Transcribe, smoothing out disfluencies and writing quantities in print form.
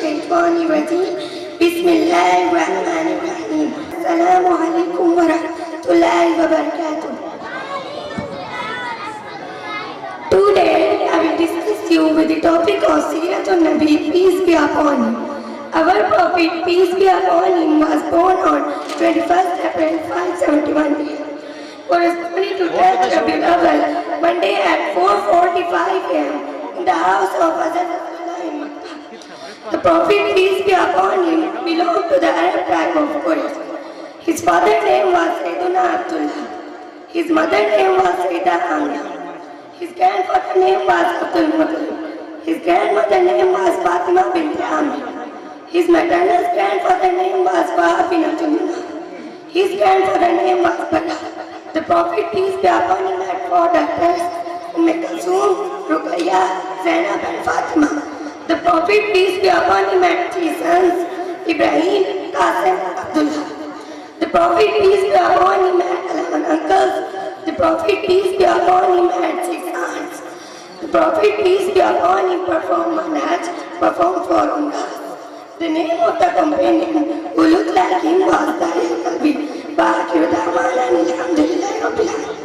الشيطان الرجيم بسم الله الرحمن الرحيم السلام عليكم ورحمة الله وبركاته. Today I will discuss you with the topic of Siratul Nabi, peace be upon him. Our Prophet, peace be upon him, was born on 21st April 571 year. Corresponding to 10th Rabiul Awwal, one day at 4:45 am in the house of Hazrat Abdullah in Makkah. The Prophet, peace be upon him, belonged to the Arab tribe of Quraysh. His father's name was Sayyiduna Abdullah. His mother's name was Sayyidah Amina. His grandfather's name was Abdul Muttalib. His grandmother's name was Fatima bint Amir. His maternal grandfather's name was Wahab bin Abdullah. His grandfather's name was Bala. The Prophet, peace be upon him, had four daughters, Kulthum, Ruqayyah, Zainab and Fatima. The Prophet, peace be upon him, had three sons, Ibrahim, Qasim and Abdullah. The Prophet, peace be upon him, had 11 uncles. The Prophet, peace be upon him, had 6 aunts. The Prophet, peace be upon him, performed manhaj, performed 4 umrahs. The name of the companion who looked like him was Dahir Kalbi. Ba'akir Da'wana, Alhamdulillah Rabbil Alamin.